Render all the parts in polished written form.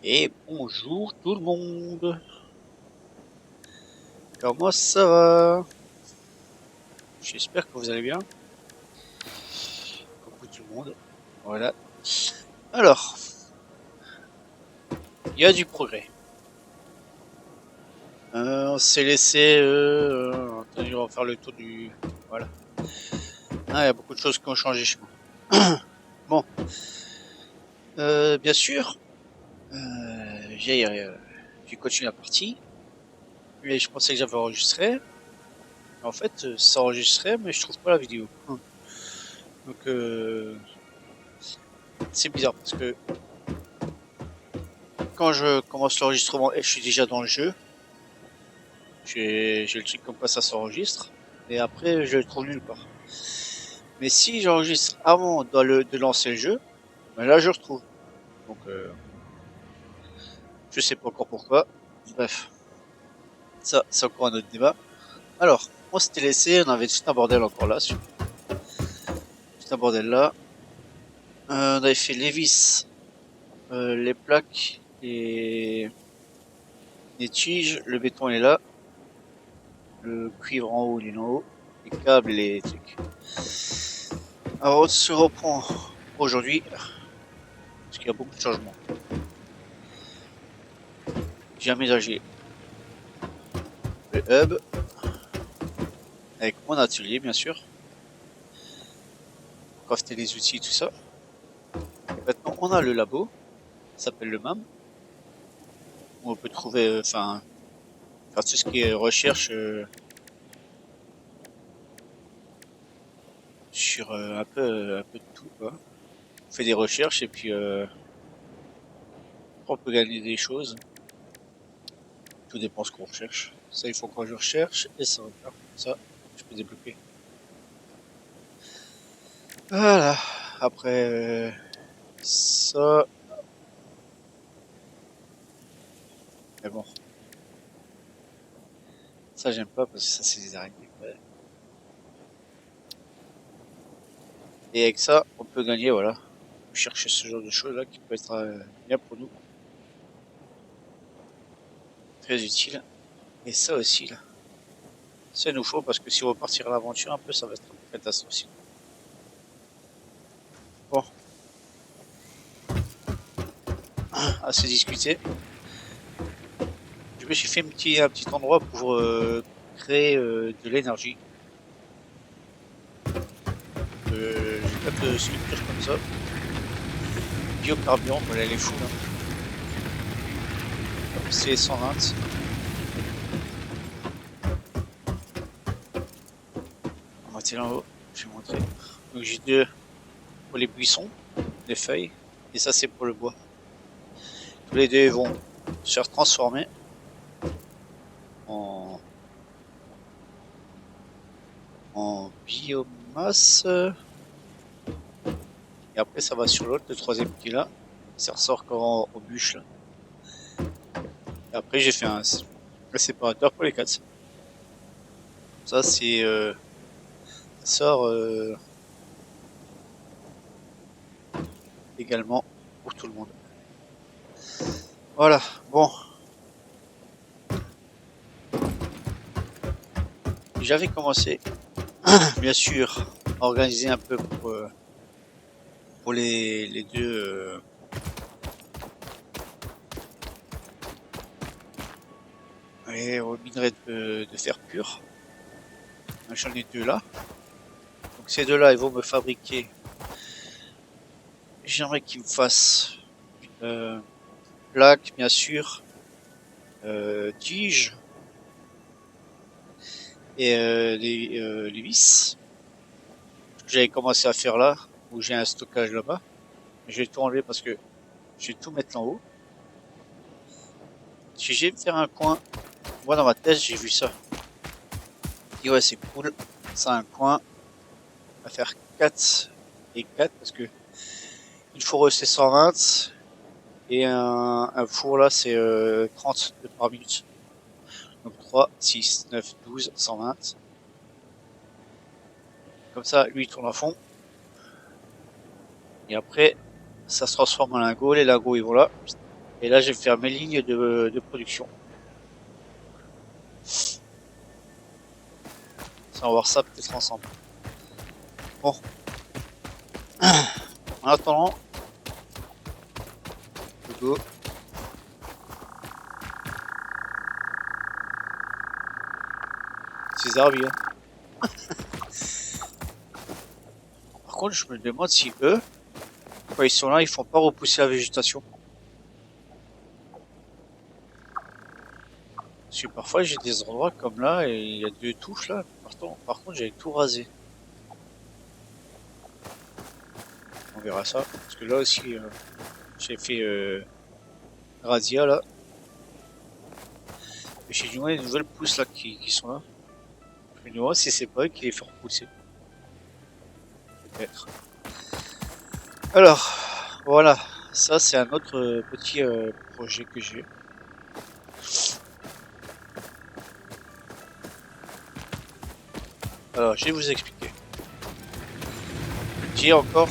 Et bonjour tout le monde. Comment ça va? J'espère que vous allez bien. Coucou tout le monde. Voilà. Alors, il y a du progrès. On s'est laissé... attendez, on va faire le tour du... Voilà. Ah, il y a beaucoup de choses qui ont changé chez moi. Bon. Bien sûr, j'ai continué la partie. Et je pensais que j'avais enregistré. En fait, ça enregistrait, mais je trouve pas la vidéo. Donc, c'est bizarre parce que quand je commence l'enregistrement et je suis déjà dans le jeu, j'ai le truc comme quoi ça s'enregistre. Et après, je le trouve nulle part. Mais si j'enregistre avant de lancer le jeu, ben là, je retrouve. Donc, je sais pas encore pourquoi. Bref, ça, c'est encore un autre débat. Alors, on s'était laissé, on avait tout un bordel encore là. Tout un bordel là. On avait fait les vis, les plaques, les tiges, le béton est là. Le cuivre en haut, il est en haut. Les câbles, les trucs. Alors, on se reprend aujourd'hui, parce qu'il y a beaucoup de changements. J'ai aménagé le hub, avec mon atelier, bien sûr. Crafter les outils, tout ça. Et maintenant, on a le labo, ça s'appelle le MAM, où on peut trouver, enfin, faire tout ce qui est recherche sur un peu de tout, quoi. On fait des recherches et puis on peut gagner des choses. Tout dépend ce qu'on recherche. Ça, il faut que je recherche et ça va faire ça. Je peux débloquer. Voilà. Après ça, mais bon, ça j'aime pas parce que ça c'est des araignées. Ouais. Et avec ça, on peut gagner, voilà. Chercher ce genre de choses là qui peut être bien pour nous, très utile. Et ça aussi là, ça nous faut parce que si on veut partir à l'aventure un peu, ça va être une catastrophe aussi. Bon, assez discuté. Je me suis fait un petit endroit pour créer de l'énergie. J'ai plein de structures comme ça. Biocarburant, voilà, elle est fou là. C'est 120. On va monter là en haut, je vais montrer. Donc j'ai deux pour les buissons, les feuilles, et ça c'est pour le bois. Tous les deux vont se faire transformer en, en biomasse. Et après ça va sur l'autre, le troisième qui est là. Ça ressort quand aux bûches là. Et après j'ai fait un séparateur pour les quatre. Ça c'est ça sort également pour tout le monde. Voilà, bon. J'avais commencé, bien sûr, à organiser un peu pour les deux minerais de fer pur. J'en ai deux là. Donc ces deux-là, ils vont me fabriquer. J'aimerais qu'ils me fassent une plaque, bien sûr, tige et les vis. J'avais commencé à faire là, où j'ai un stockage là-bas. Je vais tout enlever parce que je vais tout mettre en haut. Si j'ai faire un coin, moi dans ma tête, j'ai vu ça. Et ouais, c'est cool. Ça a un coin à faire 4 et 4 parce que une fourreuse c'est 120 et un four là c'est 30 par minute. Donc 3, 6, 9, 12, 120. Comme ça, lui il tourne à fond. Et après, ça se transforme en lingot. Les lingots ils vont là. Et là, je vais faire mes lignes de production. On va voir ça peut-être ensemble. Bon. En attendant, go. C'est Zarbi, hein. Par contre, je me demande si eux, quand ils sont là, ils font pas repousser la végétation. Parce que parfois j'ai des endroits comme là et il y a 2 touches là. Par contre, j'avais tout rasé. On verra ça. Parce que là aussi, j'ai fait razzia là. Et j'ai du moins des nouvelles pousses là qui sont là. Je me demande si c'est pas eux qui les font repousser. Peut-être. Alors, voilà. Ça, c'est un autre petit projet que j'ai. Alors, je vais vous expliquer. J'ai encore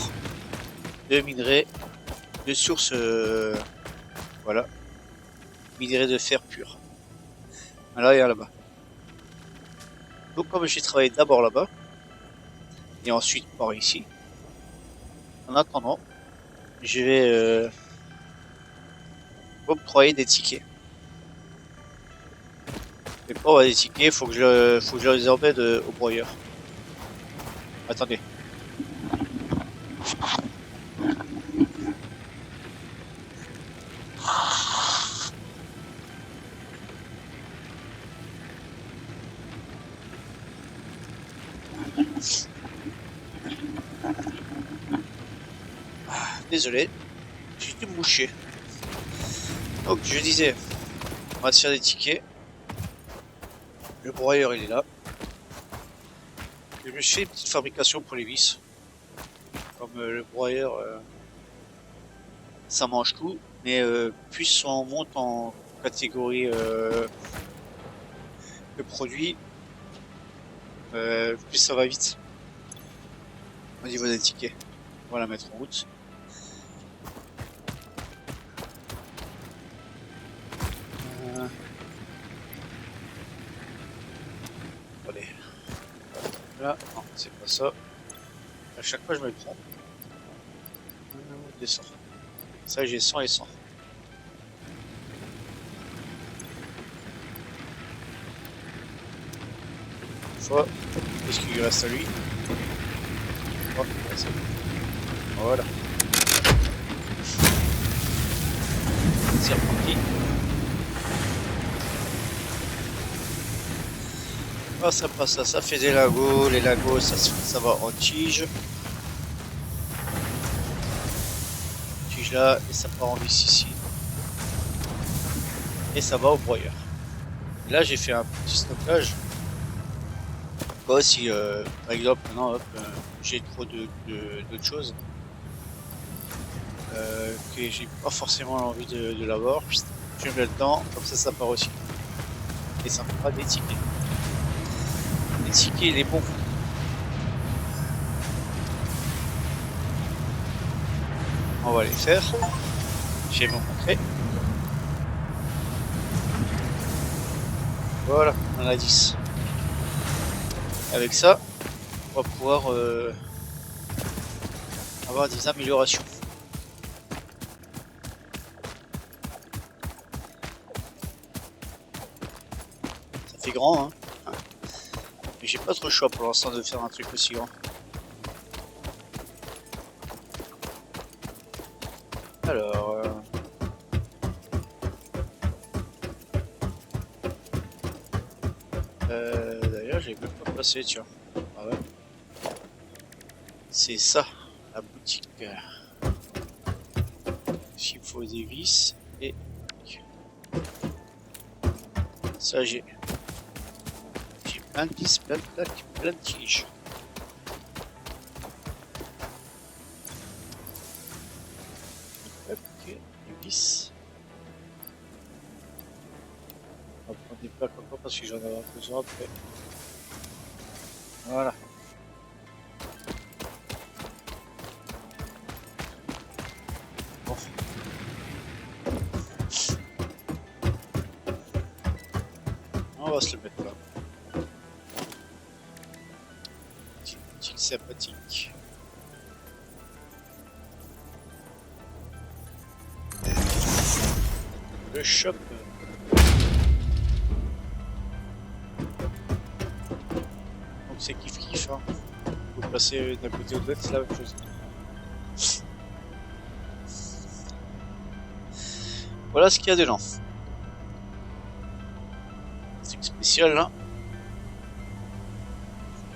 2 minerais de source, voilà, minerais de fer pur. Là et là-bas. Donc, comme j'ai travaillé d'abord là-bas, et ensuite par ici, en attendant, je vais octroyer des tickets. Mais pour avoir des tickets, faut que je les emmène au broyeur. Attendez. Désolé, j'ai dû me moucher. Donc je disais, on va se faire des tickets. Le broyeur il est là. Je me suis fait une petite fabrication pour les vis. Comme le broyeur, ça mange tout. Mais plus on monte en catégorie de produits, plus ça va vite. Au niveau des tickets. On va la mettre en route. Allez. Là, non, c'est pas ça. À chaque fois, je me le prends. Descends. Ça, j'ai 100 et 100. Fois, qu'est-ce qu'il lui reste à lui? Oh, voilà. C'est reparti. Ah, ça passe, ça fait des lagos. Les lagos, ça va en tige. Tige là, et ça part en vis ici. Et ça va au broyeur. Et là, j'ai fait un petit stockage. Quoi, si par exemple, maintenant, j'ai trop d'autres choses que j'ai pas forcément envie de l'avoir, je mets le temps, comme ça part aussi. Et ça me fera des tickets. Les tickets, les bons. On va les faire. Je vais vous montrer. Voilà, on en a 10. Avec ça, on va pouvoir avoir des améliorations. Ça fait grand, hein. Mais j'ai pas trop le choix pour l'instant de faire un truc aussi grand. Alors, d'ailleurs, j'ai même pas placé, tiens. Ah ouais. C'est ça, la boutique. Il faut des vis et ça j'ai plein de vis, plein de plaques, plein de tiges. Ok, les vis. On va prendre des plaques encore parce que j'en ai besoin après. Voilà. Bon. On va se le mettre là. Petite boutique sympathique. Le shop. Donc c'est kiff hein. Faut passer d'un côté au l'autre, c'est la même chose. Voilà ce qu'il y a dedans. C'est spécial là.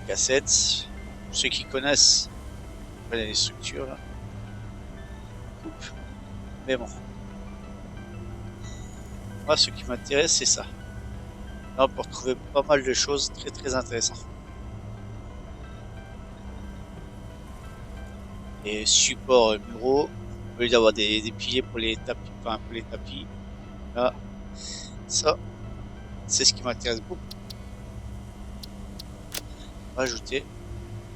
Cassettes. Pour ceux qui connaissent, les structures là. Coupe. Mais bon. Moi ce qui m'intéresse c'est ça. Là on peut retrouver pas mal de choses très intéressantes. Et supports muraux. Au lieu d'avoir des piliers pour les tapis, enfin pour les tapis. Là, ça, c'est ce qui m'intéresse beaucoup. Rajouter.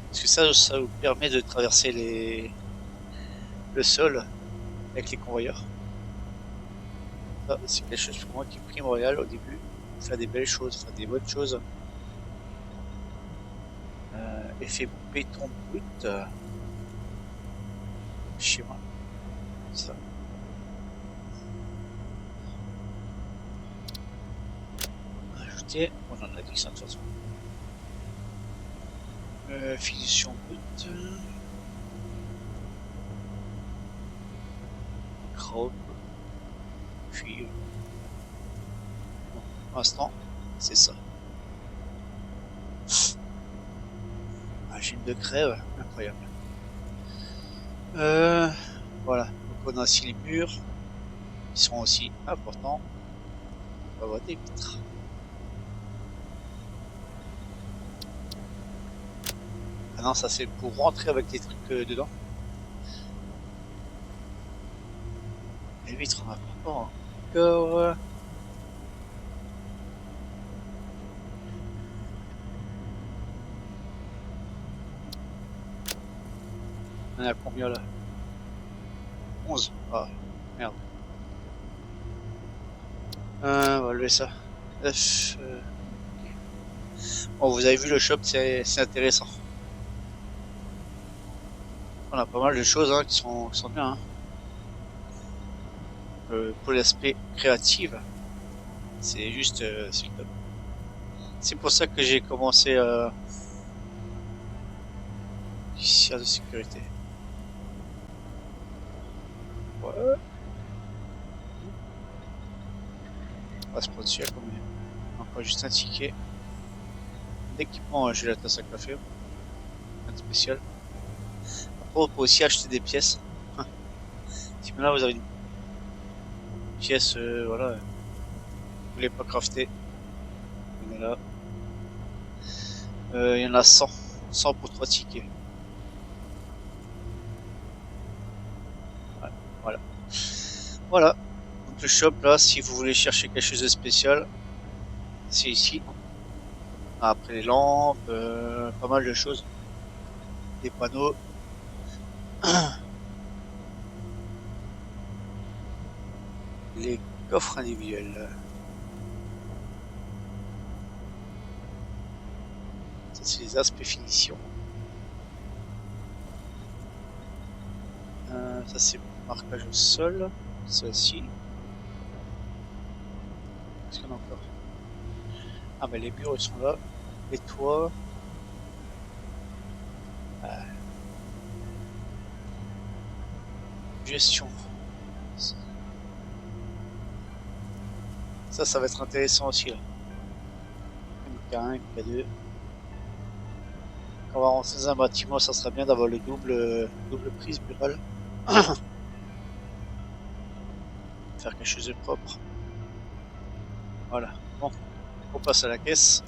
Parce que ça vous permet de traverser le sol avec les convoyeurs. Ça, c'est quelque chose pour moi qui est primordial au début. Faire des belles choses, faire des bonnes choses. Effet béton brut. Schéma. Ça. Ajouter. On en a dit ça de toute façon. Finition brute. Chrome. Puis. Bon, pour l'instant, c'est ça. Machine de crève, incroyable. Voilà. Donc on a aussi les murs. Ils sont aussi importants. On va avoir des vitres. Ah non, ça c'est pour rentrer avec les trucs dedans. Les vitres, on n'a pas encore. On a combien là? 11. Ah, merde. On va lever ça. Bon, vous avez vu le shop, c'est intéressant. On a pas mal de choses hein, qui sont bien. Hein. Pour l'aspect créatif, c'est juste c'est le top. C'est pour ça que j'ai commencé de sécurité. Ouais. On va se prendre dessus à combien? Encore juste un ticket. D'équipement, j'ai la tasse à café. Un spécial. Après, on peut aussi acheter des pièces. Si maintenant vous avez une pièce, voilà, vous voulez pas crafter. Il y en a là. Il y en a 100. 100 pour 3 tickets. Ouais, voilà. Voilà. Donc le shop là, si vous voulez chercher quelque chose de spécial, c'est ici. Après les lampes, pas mal de choses. Des panneaux. Les coffres individuels. Ça c'est les aspects finition. Ça c'est marquage au sol. Ça aussi. Qu'est-ce qu'on a encore? Ah mais les murs ils sont là. Les toits. Gestion. Ça va être intéressant aussi là. K1, K2. Quand on va rentrer dans un bâtiment, ça sera bien d'avoir le double prise murale. Faire quelque chose de propre. Voilà. Bon, on passe à la caisse.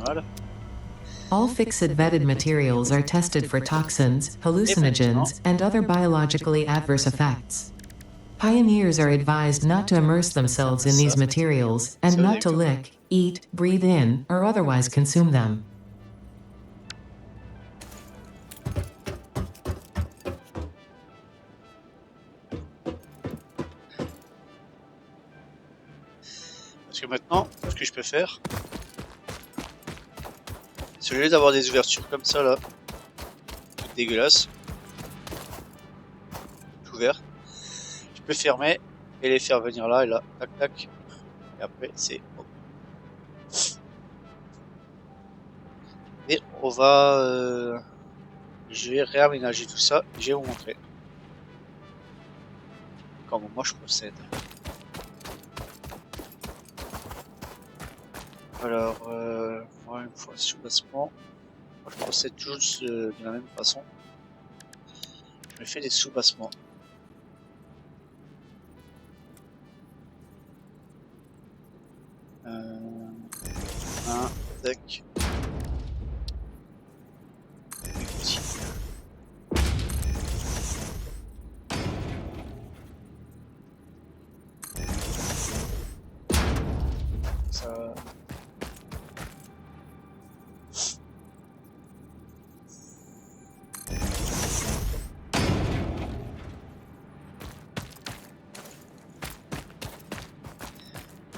Voilà. All fixed vetted materials are tested for toxins, hallucinogens, and other biologically adverse effects. Pioneers are advised not to immerse themselves in these materials, and not to lick, eat, breathe in, or otherwise consume them. que maintenant, ce que je peux faire, c'est au lieu d'avoir des ouvertures comme ça là, toutes dégueulasses, tout ouvert, je peux fermer et les faire venir là et là, tac tac, et après c'est bon. Et on va, je vais réaménager tout ça, je vais vous montrer comment moi je procède. Alors, moi une fois sous-bassement, moi je procède toujours de la même façon. Je me fais des sous-bassements. Un, tac.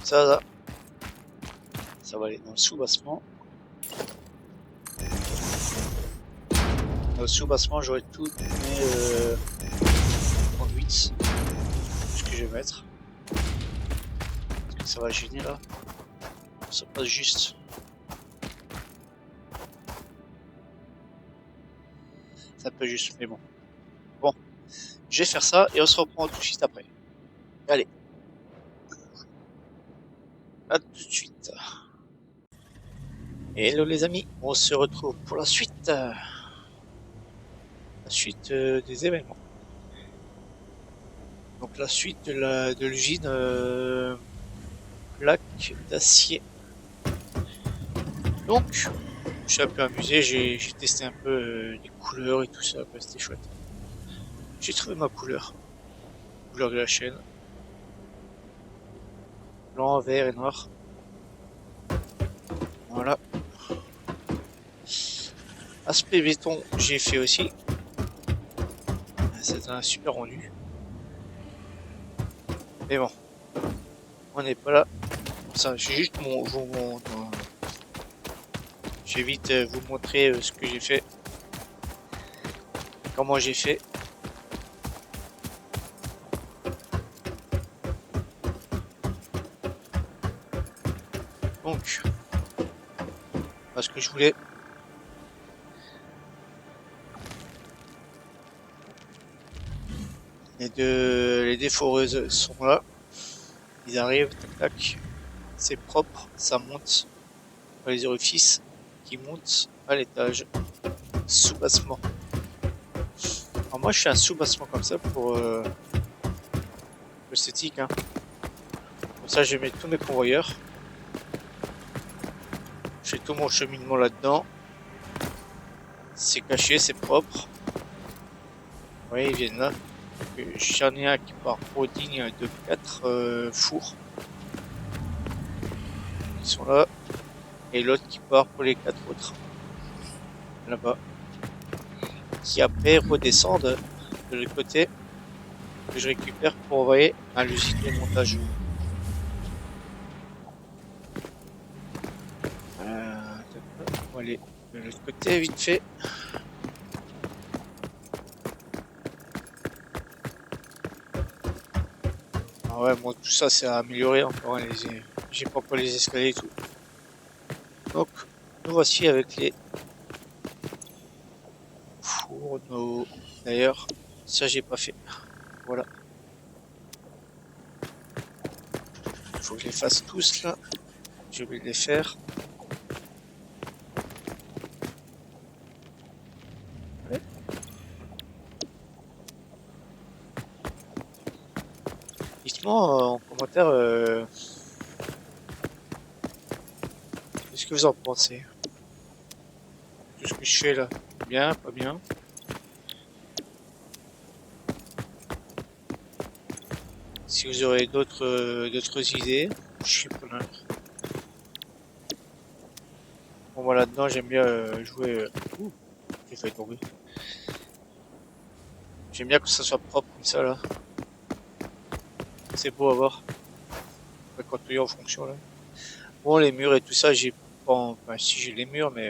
Ça. Ça va aller dans le sous-bassement. Dans le sous-bassement, j'aurai tout mes conduites. Ce que je vais mettre. Est-ce que ça va gêner là? Ça passe juste. Ça peut juste, mais bon. Bon, je vais faire ça et on se reprend tout de suite après. Allez. À tout de suite. Hello les amis, on se retrouve pour la suite. La suite des événements. Donc la suite de l'usine plaque d'acier. Donc, je suis un peu amusé, j'ai testé un peu les couleurs et tout ça, c'était chouette. J'ai trouvé ma couleur de la chaîne. Blanc, vert et noir. Voilà. Aspect béton, j'ai fait aussi. C'est un super rendu. Mais bon, on n'est pas là. Ça, j'ai juste je vais vite vous montrer ce que j'ai fait. Comment j'ai fait. Donc, ce que je voulais. Les déforeuses sont là. Ils arrivent, tac tac. C'est propre, ça monte dans les orifices qui montent à l'étage. Sous-bassement. Alors moi je fais un sous-bassement comme ça pour l'esthétique. Hein. Comme ça je vais mettre tous mes convoyeurs. Je fais tout mon cheminement là-dedans. C'est caché, c'est propre. Vous voyez, ils viennent là. J'en ai un qui part au digne de 4 fours. Ils sont là. Et l'autre qui part pour les 4 autres. Là-bas. Qui après redescendent de l'autre côté. Que je récupère pour envoyer à l'usine de montage. On va aller de l'autre côté vite fait. Ah ouais, bon, tout ça c'est à améliorer encore. Hein, j'ai pas encore les escaliers et tout. Donc, nous voici avec les fourneaux. D'ailleurs, ça j'ai pas fait. Voilà. Il faut que je les fasse tous là. Je vais les faire. Ouais. Dites-moi en commentaire qu'est-ce que vous en pensez. Tout ce que je fais là. Bien, pas bien. Si vous aurez d'autres idées, je suis preneur. Bon, moi là-dedans, j'aime bien jouer. Ouh, j'ai failli tomber. J'aime bien que ça soit propre comme ça là. C'est beau à voir. Quand il est en fonction là. Bon, les murs et tout ça, j'ai pas... Enfin, si j'ai les murs, mais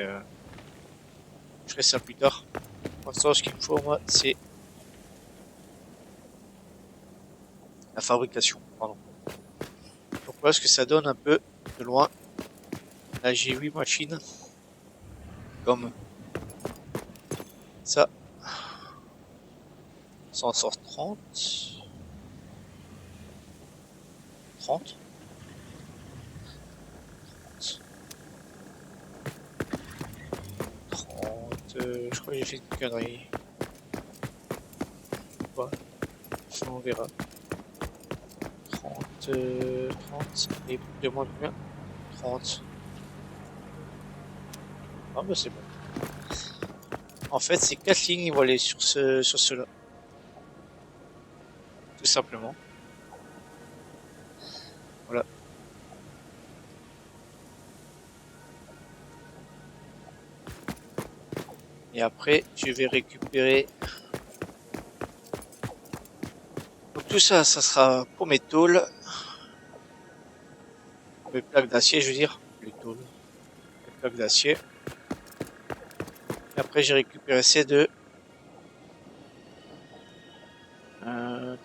je ferai ça plus tard. Pour l'instant, ce qu'il me faut, moi, c'est la fabrication. Pardon. Donc voilà ce que ça donne un peu de loin. Là, j'ai 8 machines. Comme ça. Ça en sort 30. 30. Je crois que j'ai fait une connerie. Quoi? On verra. 30, 30, et de moins combien? 30. Ah bah c'est bon. En fait, ces 4 lignes, ils vont aller sur cela. Tout simplement. Voilà. Et après, je vais récupérer. Donc tout ça, ça sera pour mes tôles. Mes plaques d'acier, je veux dire. Les tôles. Les plaques d'acier. Et après, j'ai récupéré ces deux.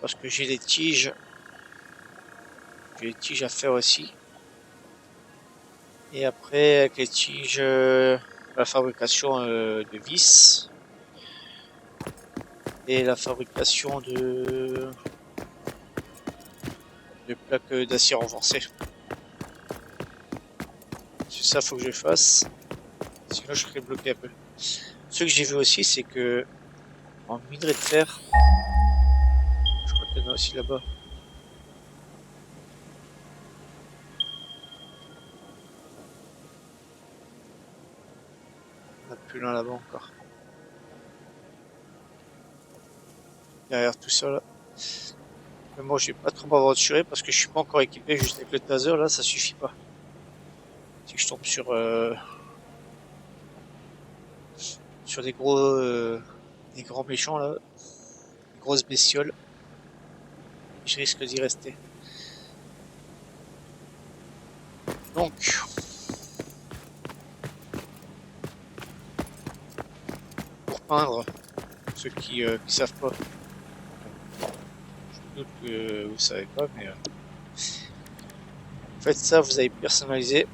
Parce que j'ai des tiges. J'ai des tiges à faire aussi. Et après, avec les tiges, la fabrication de vis. Et la fabrication de plaques d'acier renforcées. C'est ça, faut que je fasse. Sinon, je serais bloqué un peu. Ce que j'ai vu aussi, c'est que en minerai de fer, je crois qu'il y en a aussi là-bas. On a plus l'un là-bas encore. Derrière tout ça là. Mais moi, je vais pas trop m'aventurer parce que je suis pas encore équipé. Juste avec le taser là, ça suffit pas. Si je tombe sur des grands méchants là, des grosses bestioles, je risque d'y rester. Donc, pour peindre, ceux qui savent pas, je doute que vous savez pas, mais faites ça, vous avez personnalisé,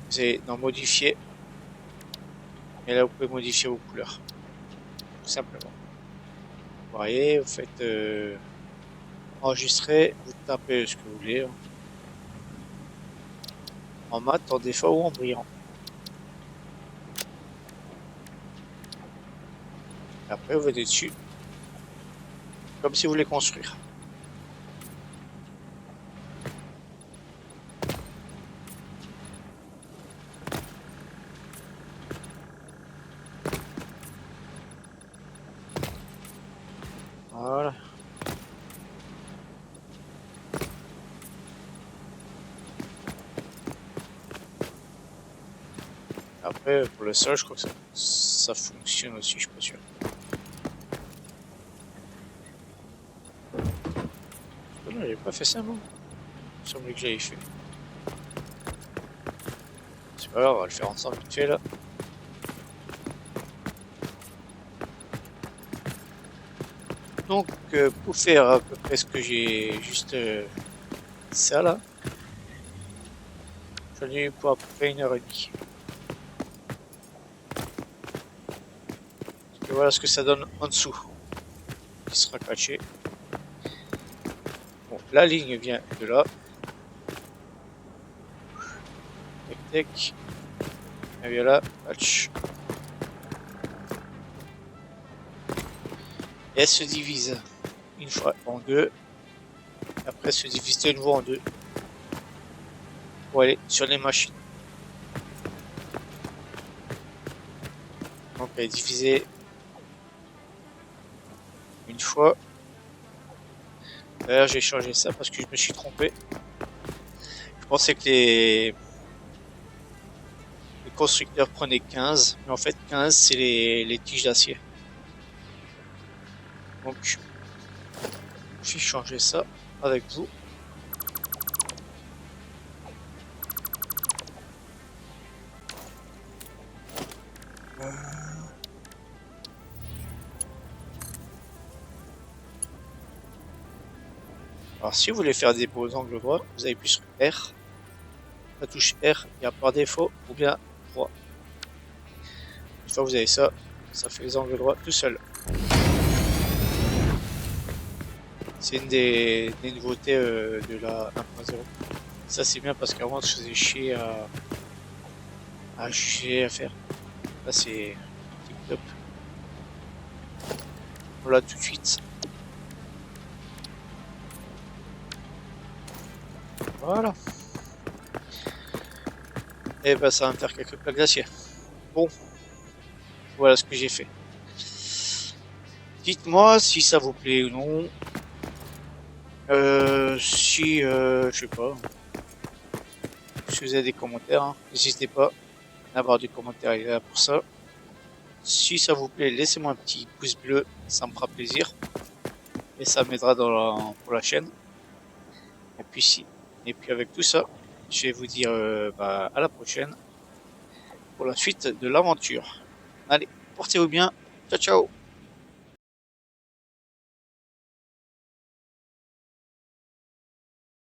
vous allez dans modifier, et là vous pouvez modifier vos couleurs, tout simplement. Vous voyez, vous faites enregistrer, vous tapez ce que vous voulez, hein. En mat, en défaut ou en brillant. Et après vous venez dessus, comme si vous voulez construire. Voilà. Après, pour le sol, je crois que ça fonctionne aussi, je suis pas sûr. Non, j'avais pas fait ça, non? Il me semblait que j'avais fait. C'est pas grave, on va le faire ensemble vite fait là. Donc, pour faire à peu près ce que j'ai juste ça là, j'en ai eu pour à peu près 1h30. Et voilà ce que ça donne en dessous, qui sera caché. Bon, la ligne vient de là. Tac tac. Et bien là, patch. Et elle se divise une fois en deux. Après, elle se divise de nouveau en deux. Pour aller sur les machines. Donc, elle est divisée une fois. D'ailleurs, j'ai changé ça parce que je me suis trompé. Je pensais que les constructeurs prenaient 15, mais en fait 15 c'est les tiges d'acier. Donc je vais changer ça avec vous. Alors si vous voulez faire des beaux angles droits, vous appuyez sur R. La touche R, il y a par défaut, ou bien droit. Une fois que vous avez ça, ça fait les angles droits tout seul. C'est une des nouveautés de la 1.0. Ça c'est bien parce qu'avant je faisais chier à faire. Là c'est tip top. Voilà tout de suite. Voilà. Et ben ça va me faire quelques plaques d'acier. Bon, voilà ce que j'ai fait. Dites-moi si ça vous plaît ou non. Je sais pas. Si vous avez des commentaires, hein, n'hésitez pas à avoir des commentaires, il est là pour ça. Si ça vous plaît, laissez-moi un petit pouce bleu, ça me fera plaisir. Et ça m'aidera pour la chaîne. Et puis avec tout ça, je vais vous dire à la prochaine pour la suite de l'aventure. Allez, portez-vous bien. Ciao, ciao.